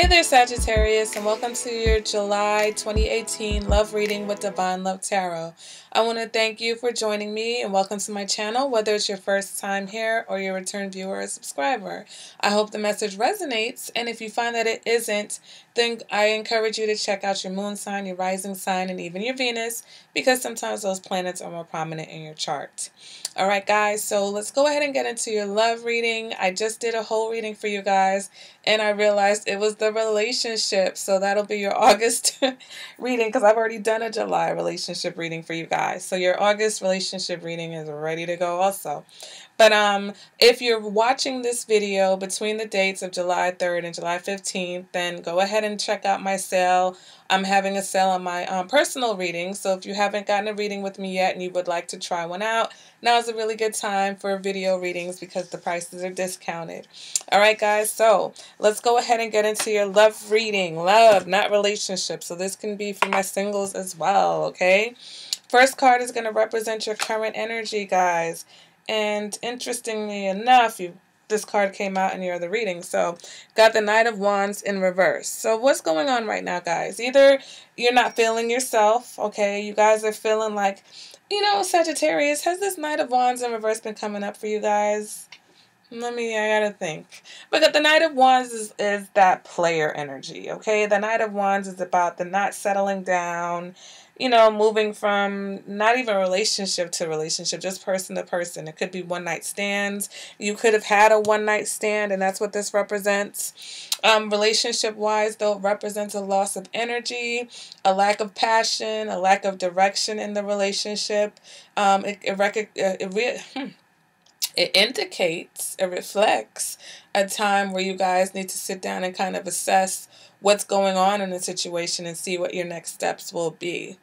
Hey there, Sagittarius, and welcome to your July 2018 Love Reading with Divine Love Tarot. I want to thank you for joining me and welcome to my channel, whether it's your first time here or your return viewer or subscriber. I hope the message resonates, and if you find that it isn't, then I encourage you to check out your moon sign, your rising sign, and even your Venus, because sometimes those planets are more prominent in your chart. Alright guys, so let's go ahead and get into your love reading. I just did a whole reading for you guys, and I realized it was the relationship, so that'll be your August reading, because I've already done a July relationship reading for you guys. So your August relationship reading is ready to go also. But if you're watching this video between the dates of July 3rd and July 15th, then go ahead and check out my sale. I'm having a sale on my personal reading, so if you haven't gotten a reading with me yet and you would like to try one out, now's a really good time for video readings because the prices are discounted. Alright guys, so let's go ahead and get into your love reading. Love, not relationship. So this can be for my singles as well, okay? First card is going to represent your current energy, guys. And interestingly enough, this card came out in your other reading. So, got the Knight of Wands in reverse. So, what's going on right now, guys? Either you're not feeling yourself, okay? You guys are feeling like, you know, Sagittarius, has this Knight of Wands in reverse been coming up for you guys? I gotta think. But the Knight of Wands is that player energy, okay? The Knight of Wands is about the not settling down, you know, moving from not even relationship to relationship, just person to person. It could be one-night stands. You could have had a one-night stand, and that's what this represents. Relationship-wise, though, it represents a loss of energy, a lack of passion, a lack of direction in the relationship. It indicates, it reflects a time where you guys need to sit down and kind of assess what's going on in the situation and see what your next steps will be.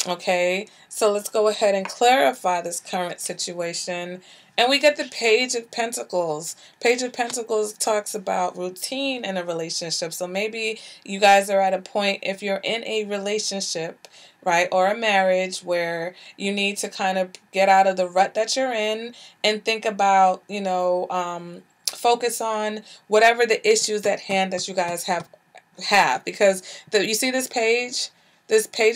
Okay, so let's go ahead and clarify this current situation. And we get the Page of Pentacles. Page of Pentacles talks about routine in a relationship. So maybe you guys are at a point, if you're in a relationship, right, or a marriage where you need to kind of get out of the rut that you're in and think about, you know, focus on whatever the issues at hand that you guys have. Because you see this Page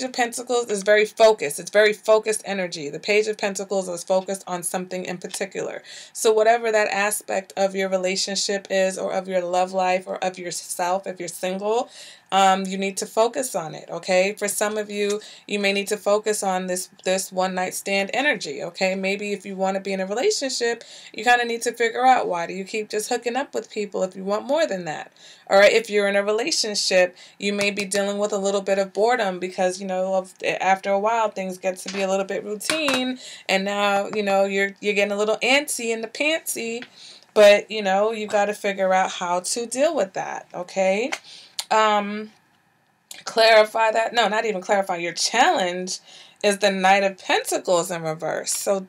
of Pentacles is very focused. It's very focused energy. The Page of Pentacles is focused on something in particular. So whatever that aspect of your relationship is, or of your love life, or of yourself, if you're single, you need to focus on it, okay? For some of you, you may need to focus on this one-night stand energy, okay? Maybe if you want to be in a relationship, you kind of need to figure out, why do you keep just hooking up with people if you want more than that? Or if you're in a relationship, you may be dealing with a little bit of boredom because, you know, after a while, things get to be a little bit routine, and now, you know, you're getting a little antsy in the pantsy, but, you know, you got to figure out how to deal with that, okay? Clarify that. No, not even clarify. Your challenge is the Knight of Pentacles in reverse. So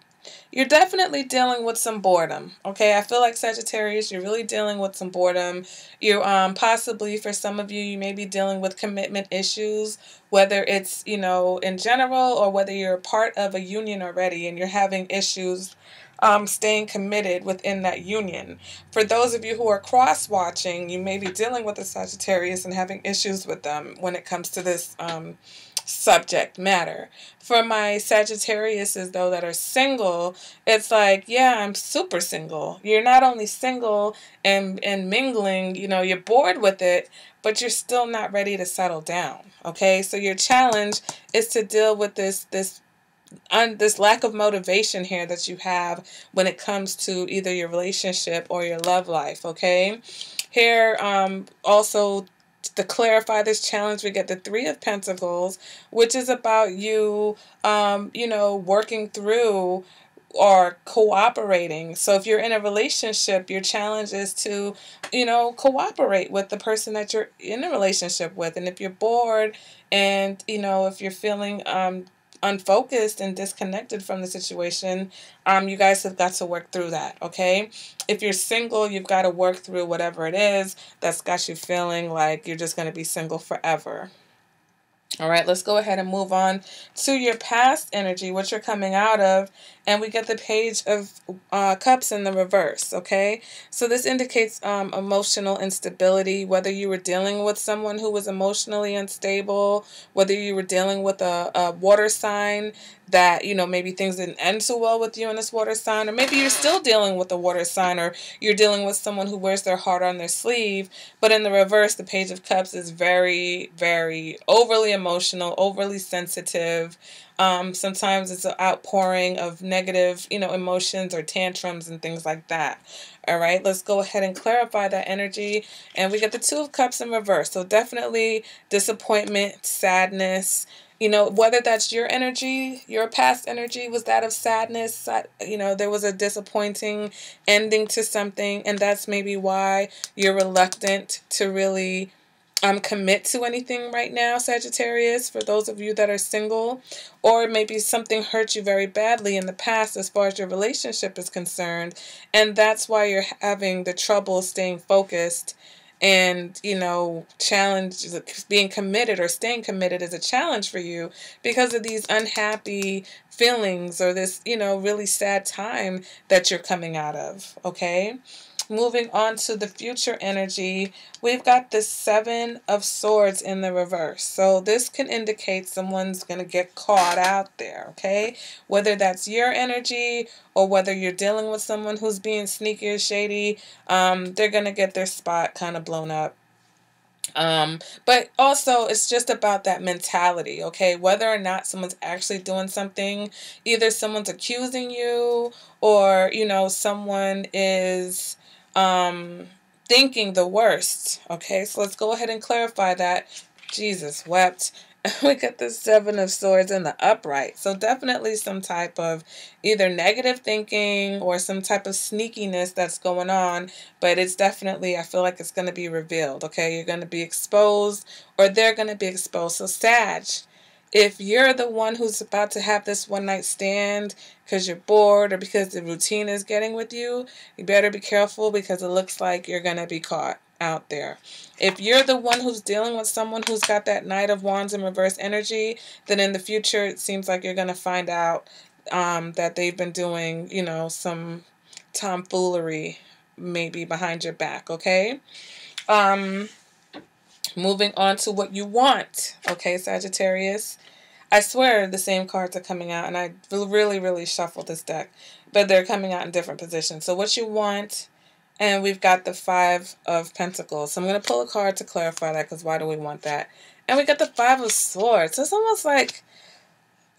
you're definitely dealing with some boredom. Okay, I feel like Sagittarius, you're really dealing with some boredom. You possibly, for some of you, you may be dealing with commitment issues, whether it's, you know, in general, or whether you're a part of a union already and you're having issues staying committed within that union. For those of you who are cross-watching, you may be dealing with a Sagittarius and having issues with them when it comes to this subject matter. For my Sagittariuses, though, that are single, it's like, yeah, I'm super single. You're not only single and mingling, you know, you're bored with it, but you're still not ready to settle down, okay? So your challenge is to deal with this lack of motivation here that you have when it comes to either your relationship or your love life, okay? Here, also, to clarify this challenge, we get the Three of Pentacles, which is about you, you know, working through or cooperating. So if you're in a relationship, your challenge is to, you know, cooperate with the person that you're in a relationship with. And if you're bored and, you know, if you're feeling unfocused and disconnected from the situation, you guys have got to work through that, okay? If you're single, you've got to work through whatever it is that's got you feeling like you're just going to be single forever. All right, let's go ahead and move on to your past energy, what you're coming out of. And we get the Page of Cups in the reverse, okay? So this indicates emotional instability, whether you were dealing with someone who was emotionally unstable, whether you were dealing with a water sign that, you know, maybe things didn't end so well with you in this water sign, or maybe you're still dealing with a water sign, or you're dealing with someone who wears their heart on their sleeve. But in the reverse, the Page of Cups is very, very overly emotional, overly sensitive. Sometimes it's an outpouring of negative, you know, emotions or tantrums and things like that. All right, let's go ahead and clarify that energy. And we get the Two of Cups in reverse. So definitely disappointment, sadness. You know, whether that's your energy, your past energy was that of sadness, you know, there was a disappointing ending to something, and that's maybe why you're reluctant to really commit to anything right now, Sagittarius, for those of you that are single, or maybe something hurt you very badly in the past as far as your relationship is concerned, and that's why you're having the trouble staying focused. And, you know, challenge, being committed or staying committed is a challenge for you because of these unhappy feelings or this, you know, really sad time that you're coming out of, okay? Moving on to the future energy, we've got the Seven of Swords in the reverse. So this can indicate someone's going to get caught out there, okay? Whether that's your energy or whether you're dealing with someone who's being sneaky or shady, they're going to get their spot kind of blown up. But also it's just about that mentality, okay? Whether or not someone's actually doing something, either someone's accusing you or, you know, someone is thinking the worst. Okay, so let's go ahead and clarify that. Jesus wept. We got the Seven of Swords in the upright. So definitely some type of either negative thinking or some type of sneakiness that's going on. But it's definitely, I feel like it's going to be revealed. Okay, you're going to be exposed or they're going to be exposed. So Sag, if you're the one who's about to have this one night stand because you're bored or because the routine is getting with you, you better be careful because it looks like you're going to be caught out there. If you're the one who's dealing with someone who's got that Knight of Wands in reverse energy, then in the future it seems like you're going to find out that they've been doing, you know, some tomfoolery maybe behind your back, okay? Moving on to what you want, okay, Sagittarius. I swear the same cards are coming out, and I really, really shuffled this deck, but they're coming out in different positions. So what you want, and we've got the Five of Pentacles. So I'm going to pull a card to clarify that, because why do we want that? And we got the Five of Swords. So it's almost like,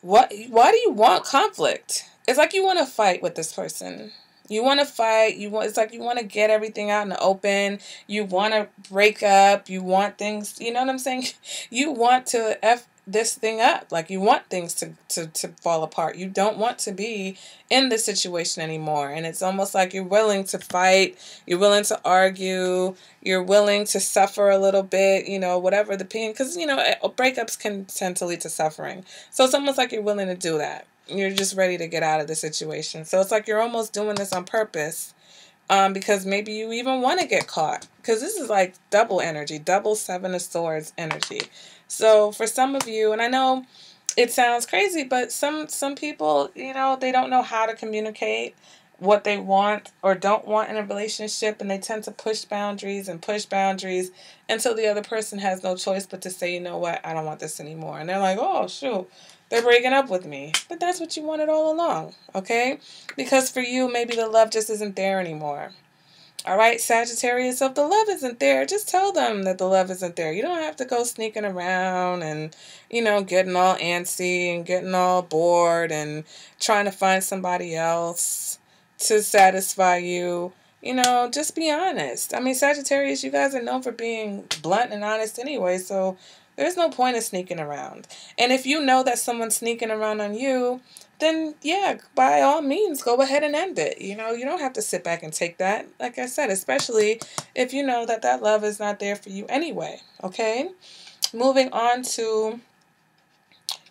why do you want conflict? It's like you want to fight with this person. You want to fight. It's like you want to get everything out in the open. You want to break up. You want things, you know what I'm saying? You want to F this thing up. Like you want things to fall apart. You don't want to be in this situation anymore. And it's almost like you're willing to fight. You're willing to argue. You're willing to suffer a little bit, you know, whatever the pain. Because, you know, breakups can tend to lead to suffering. So it's almost like you're willing to do that. You're just ready to get out of the situation. So it's like you're almost doing this on purpose because maybe you even want to get caught. Because this is like double energy, double Seven of Swords energy. So for some of you, and I know it sounds crazy, but some people, you know, they don't know how to communicate what they want or don't want in a relationship, and they tend to push boundaries until the other person has no choice but to say, you know what, I don't want this anymore. And they're like, oh, shoot, they're breaking up with me. But that's what you wanted all along, okay? Because for you, maybe the love just isn't there anymore. All right, Sagittarius, so if the love isn't there, just tell them that the love isn't there. You don't have to go sneaking around and, you know, getting all antsy and getting all bored and trying to find somebody else to satisfy you. You know, just be honest. I mean, Sagittarius, you guys are known for being blunt and honest anyway, so there's no point in sneaking around. And if you know that someone's sneaking around on you, then yeah, by all means, go ahead and end it. You know, you don't have to sit back and take that. Like I said, especially if you know that that love is not there for you anyway, okay? Moving on to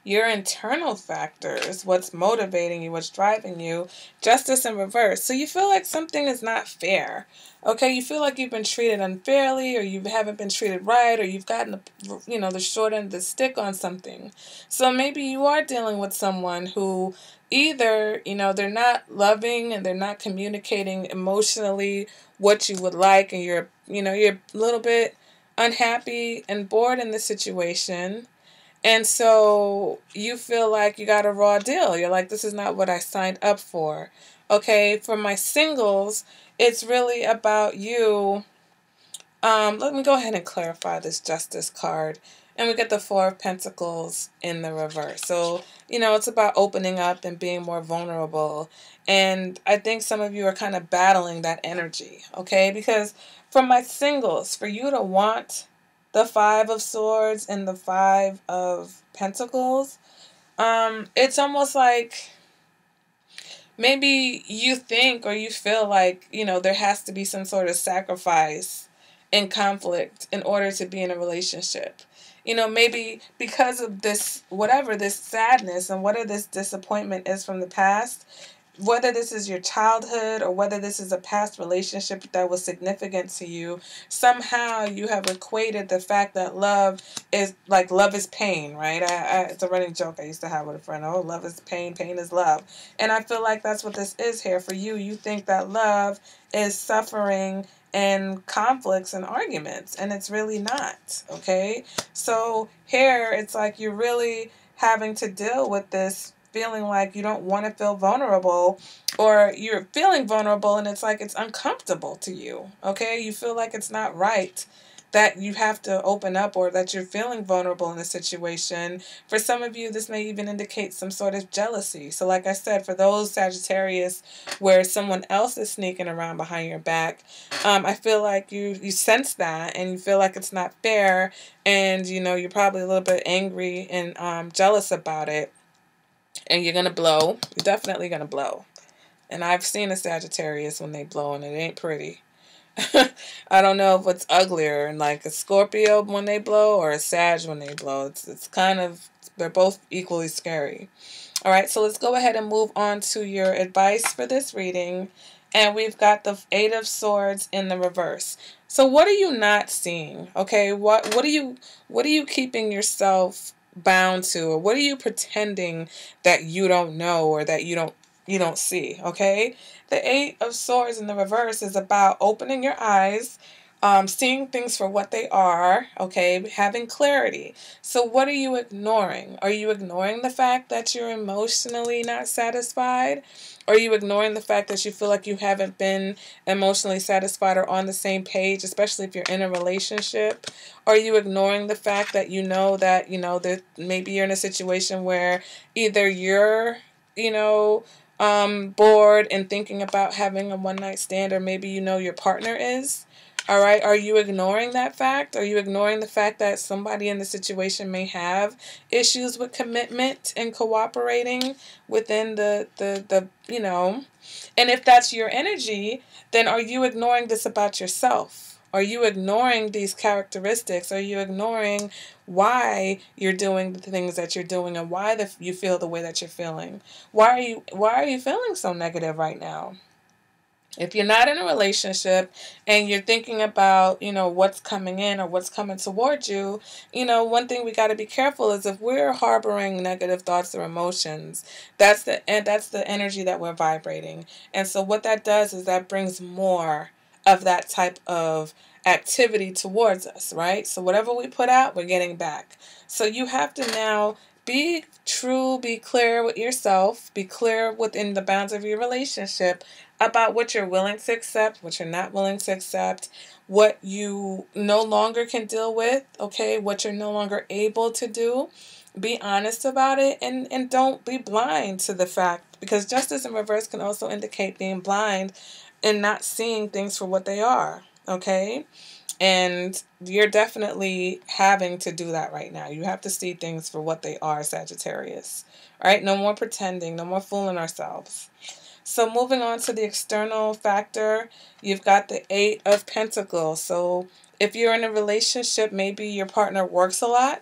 your internal factors, what's motivating you, what's driving you, justice in reverse. So you feel like something is not fair. Okay, you feel like you've been treated unfairly, or you haven't been treated right, or you've gotten the short end of the stick on something. So maybe you are dealing with someone who either, they're not loving and they're not communicating emotionally what you would like, and you're a little bit unhappy and bored in the situation. And so you feel like you got a raw deal. You're like, this is not what I signed up for. Okay, for my singles, it's really about you. Let me go ahead and clarify this Justice card. And we get the Four of Pentacles in the reverse. So, it's about opening up and being more vulnerable. And I think some of you are kind of battling that energy, okay? Because for my singles, for you to want the Five of Swords and the Five of Pentacles, it's almost like maybe you think or you feel like, there has to be some sort of sacrifice and conflict in order to be in a relationship. Maybe because of this, whatever this sadness and whatever this disappointment is from the past, whether this is your childhood or whether this is a past relationship that was significant to you, somehow you have equated the fact that love is pain, right? It's a running joke I used to have with a friend. Oh, love is pain, pain is love. And I feel like that's what this is here for you. You think that love is suffering and conflicts and arguments, and it's really not, okay? So here, it's like you're really having to deal with this feeling like you don't want to feel vulnerable, or you're feeling vulnerable and it's like it's uncomfortable to you, okay? You feel like it's not right that you have to open up, or that you're feeling vulnerable in a situation. For some of you, this may even indicate some sort of jealousy. So like I said, for those Sagittarius where someone else is sneaking around behind your back, I feel like you sense that and you feel like it's not fair, and you're probably a little bit angry and jealous about it. And you're going to blow. You're definitely going to blow. And I've seen a Sagittarius when they blow, and it ain't pretty. I don't know if it's uglier, like a Scorpio when they blow or a Sag when they blow. It's kind of, they're both equally scary. All right, so let's go ahead and move on to your advice for this reading. And we've got the Eight of Swords in the reverse. So what are you not seeing? Okay, what are you keeping yourself bound to, or what are you pretending that you don't know, or that you don't see? Okay, the Eight of Swords in the reverse is about opening your eyes, seeing things for what they are, okay, having clarity. So what are you ignoring? Are you ignoring the fact that you're emotionally not satisfied? Are you ignoring the fact that you feel like you haven't been emotionally satisfied or on the same page, especially if you're in a relationship? Are you ignoring the fact that that maybe you're in a situation where either you're, bored and thinking about having a one-night stand, or maybe your partner is? All right. Are you ignoring that fact? Are you ignoring the fact that somebody in the situation may have issues with commitment and cooperating within and if that's your energy, then are you ignoring this about yourself? Are you ignoring these characteristics? Are you ignoring why you're doing the things that you're doing, and why you feel the way that you're feeling? Why are you feeling so negative right now? If you're not in a relationship and you're thinking about, what's coming in or what's coming towards you, one thing we got to be careful is if we're harboring negative thoughts or emotions, that's the energy that we're vibrating. And so what that does is that brings more of that type of activity towards us, right? So whatever we put out, we're getting back. So you have to now be true, be clear with yourself, be clear within the bounds of your relationship about what you're willing to accept, what you're not willing to accept, what you no longer can deal with, okay, what you're no longer able to do. Be honest about it, and don't be blind to the fact, because justice in reverse can also indicate being blind and not seeing things for what they are, okay? And you're definitely having to do that right now. You have to see things for what they are, Sagittarius. All right? No more pretending. No more fooling ourselves. So moving on to the external factor, you've got the Eight of Pentacles. So if you're in a relationship, maybe your partner works a lot.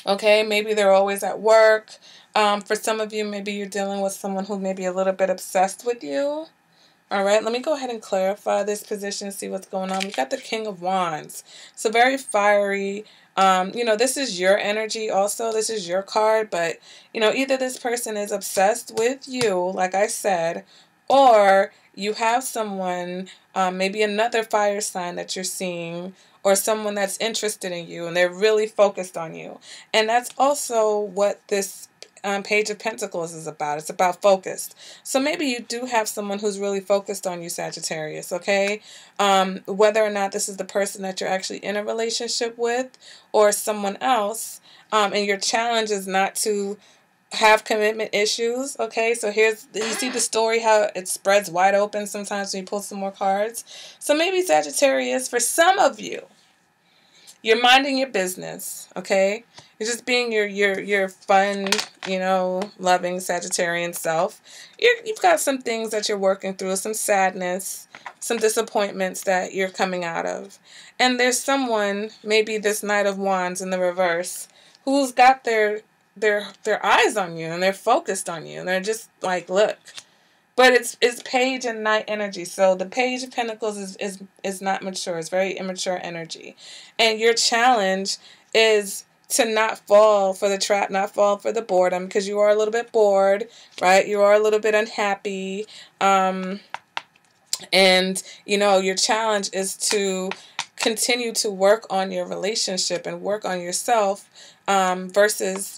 Okay, maybe they're always at work. For some of you, maybe you're dealing with someone who may be a little bit obsessed with you. All right, let me go ahead and clarify this position, see what's going on. We got the King of Wands. So very fiery. This is your energy also. This is your card. But, either this person is obsessed with you, like I said, or you have someone, maybe another fire sign that you're seeing, or someone that's interested in you and they're really focused on you. And that's also what this Page of Pentacles is about. It's about focused. So maybe you do have someone who's really focused on you, Sagittarius, okay? Whether or not this is the person that you're actually in a relationship with or someone else, and your challenge is not to have commitment issues, okay? So you see the story, how it spreads wide open sometimes when you pull some more cards. So maybe Sagittarius, for some of you, you're minding your business, okay? You're just being your fun, loving Sagittarian self. You've got some things that you're working through, some sadness, some disappointments that you're coming out of. And there's someone, maybe this Knight of Wands in the reverse, who's got their eyes on you and they're focused on you and they're just like, look. But it's Page and Knight energy. So the Page of Pentacles is not mature. It's very immature energy. And your challenge is to not fall for the trap, not fall for the boredom, because you are a little bit bored, right? You are a little bit unhappy. And, your challenge is to continue to work on your relationship and work on yourself, versus,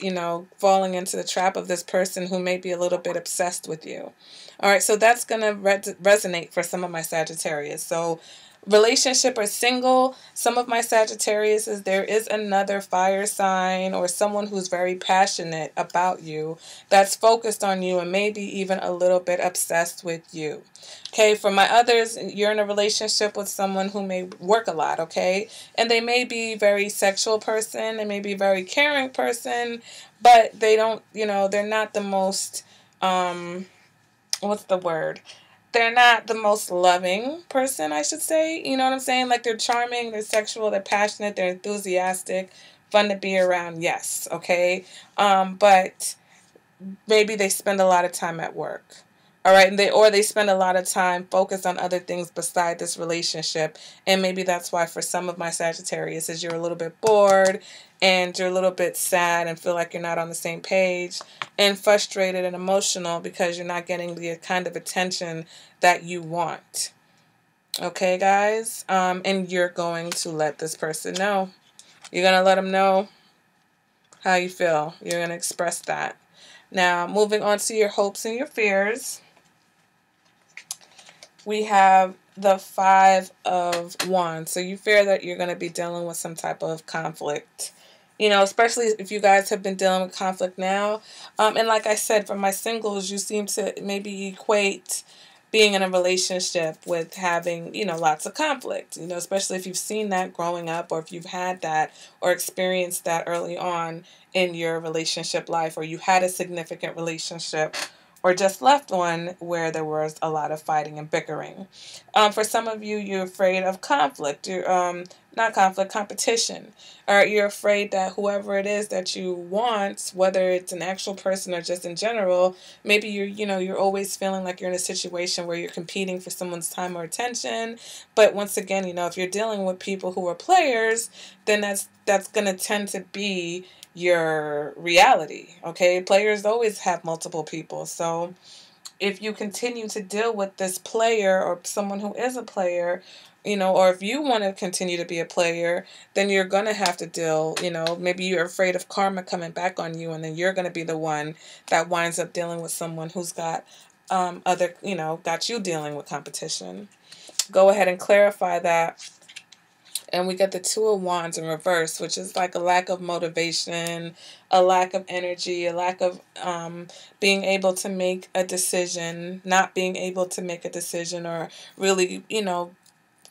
falling into the trap of this person who may be a little bit obsessed with you. All right, so that's going to resonate for some of my Sagittarius. So relationship or single, some of my Sagittarius is there is another fire sign or someone who's very passionate about you, that's focused on you and maybe even a little bit obsessed with you. Okay, for my others, you're in a relationship with someone who may work a lot, okay? And they may be a very sexual person, they may be a very caring person, but they don't, they're not the most, what's the word? They're not the most loving person, I should say. You know what I'm saying? Like, they're charming, they're sexual, they're passionate, they're enthusiastic, fun to be around, yes, okay? But maybe they spend a lot of time at work. All right, and they spend a lot of time focused on other things beside this relationship, and maybe that's why for some of my Sagittarius is you're a little bit bored and you're a little bit sad and feel like you're not on the same page and frustrated and emotional because you're not getting the kind of attention that you want. Okay, guys, and you're going to let this person know. You're going to let them know how you feel. You're going to express that. Now, moving on to your hopes and your fears. We have the Five of Wands. So you fear that you're going to be dealing with some type of conflict. Especially if you guys have been dealing with conflict now. And like I said, for my singles, you seem to maybe equate being in a relationship with having, lots of conflict. Especially if you've seen that growing up or if you've had that or experienced that early on in your relationship life, or you had a significant relationship or just left one where there was a lot of fighting and bickering. For some of you, you're afraid of conflict. You're not conflict, competition. Or you're afraid that whoever it is that you want, whether it's an actual person or just in general, maybe you're always feeling like you're in a situation where you're competing for someone's time or attention. But once again, if you're dealing with people who are players, then that's going to tend to be your reality, okay? Players always have multiple people. So if you continue to deal with this player or someone who is a player, or if you want to continue to be a player, then you're going to have to deal, maybe you're afraid of karma coming back on you, and then you're going to be the one that winds up dealing with someone who's got got you dealing with competition. Go ahead and clarify that. And we get the Two of Wands in reverse, which is like a lack of motivation, a lack of energy, a lack of being able to make a decision, not being able to make a decision or really,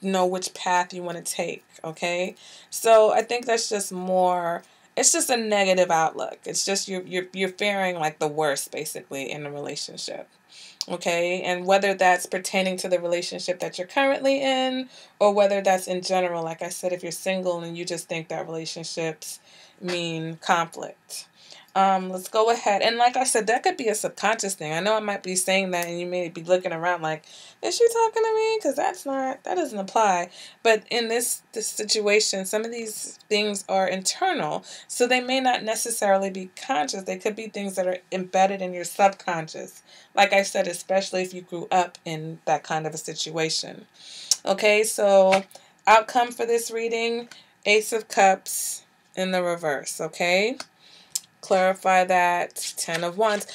know which path you want to take, okay? So I think that's just more, it's just a negative outlook. It's just you're fearing like the worst, basically, in a relationship. Okay, and whether that's pertaining to the relationship that you're currently in, or whether that's in general, like I said, if you're single and you just think that relationships mean conflict. Let's go ahead. And like I said, that could be a subconscious thing. I know I might be saying that and you may be looking around like, is she talking to me? Because that doesn't apply. But in this situation, some of these things are internal. So they may not necessarily be conscious. They could be things that are embedded in your subconscious. Like I said, especially if you grew up in that kind of a situation. Okay, so outcome for this reading, Ace of Cups in the reverse, okay? Clarify that. 10 of Wands.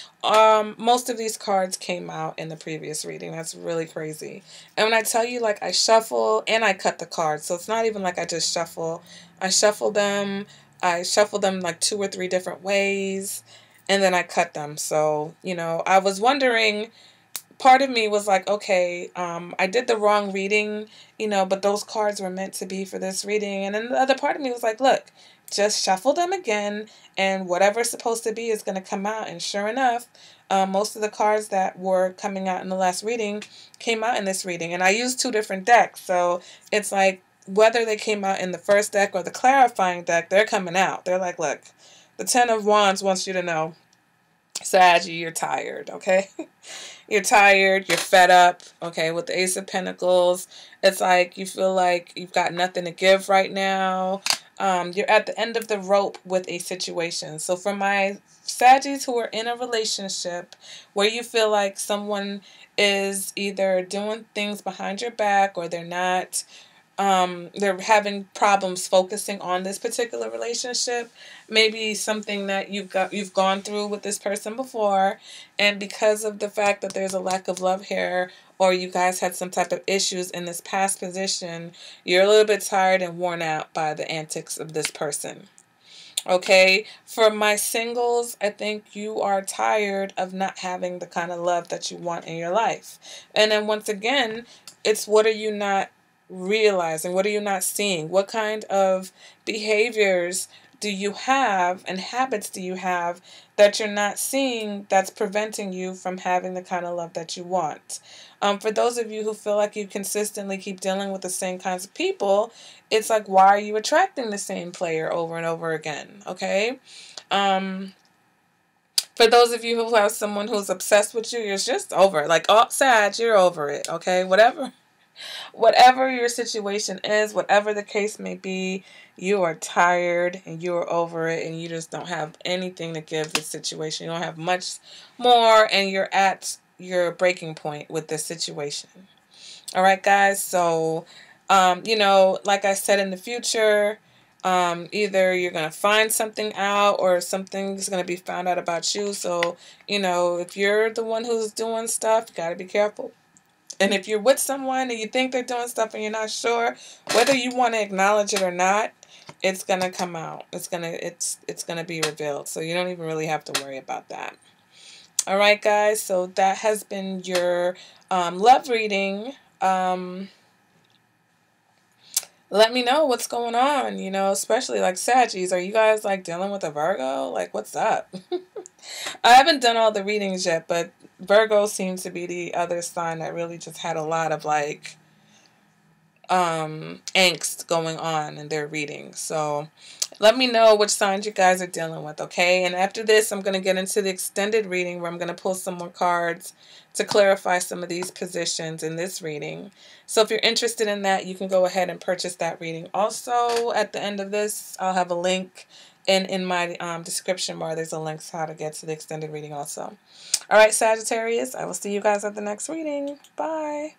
Most of these cards came out in the previous reading. That's really crazy. And when I tell you, like, I shuffle and I cut the cards, so it's not even like I just shuffle. I shuffle them. I shuffle them like 2 or 3 different ways, and then I cut them. So, you know, I was wondering, part of me was like, okay, I did the wrong reading, you know, but those cards were meant to be for this reading. And then the other part of me was like, look, just shuffle them again, and whatever's supposed to be is going to come out. And sure enough, most of the cards that were coming out in the last reading came out in this reading. And I used 2 different decks, so it's like whether they came out in the first deck or the clarifying deck, they're coming out. They're like, look, the 10 of Wands wants you to know, Saggy, you're tired, okay? You're tired, you're fed up, okay? With the Ace of Pentacles, it's like you feel like you've got nothing to give right now. You're at the end of the rope with a situation. So for my Saggies who are in a relationship where you feel like someone is either doing things behind your back or they're having problems focusing on this particular relationship, maybe something that you've gone through with this person before, and because of the fact that there's a lack of love here, or you guys had some type of issues in this past position, you're a little bit tired and worn out by the antics of this person. Okay, for my singles, I think you are tired of not having the kind of love that you want in your life. And then once again, it's what are you not realizing? What are you not seeing? What kind of behaviors do you have and habits do you have that you're not seeing that's preventing you from having the kind of love that you want? For those of you who feel like you consistently keep dealing with the same kinds of people, it's like, why are you attracting the same player over and over again? Okay? For those of you who have someone who's obsessed with you, you're just over it. Like, oh, Sag, you're over it. Okay? Whatever your situation is, whatever the case may be, you are tired and you are over it and you just don't have anything to give this situation. You don't have much more and you're at your breaking point with this situation. All right, guys. So, you know, like I said, in the future, either you're going to find something out or something's going to be found out about you. So, you know, if you're the one who's doing stuff, you got to be careful. And if you're with someone and you think they're doing stuff and you're not sure, whether you want to acknowledge it or not, it's going to come out. It's going to be revealed. So you don't even really have to worry about that. All right, guys. So that has been your love reading. Let me know what's going on, you know, especially like Saggies. Are you guys like dealing with a Virgo? Like, what's up? I haven't done all the readings yet, but Virgo seems to be the other sign that really just had a lot of like angst going on in their readings. So let me know which signs you guys are dealing with, okay? And after this, I'm going to get into the extended reading where I'm going to pull some more cards to clarify some of these positions in this reading. So if you're interested in that, you can go ahead and purchase that reading. Also, at the end of this, I'll have a link in my description bar. There's a link to how to get to the extended reading also. All right, Sagittarius, I will see you guys at the next reading. Bye.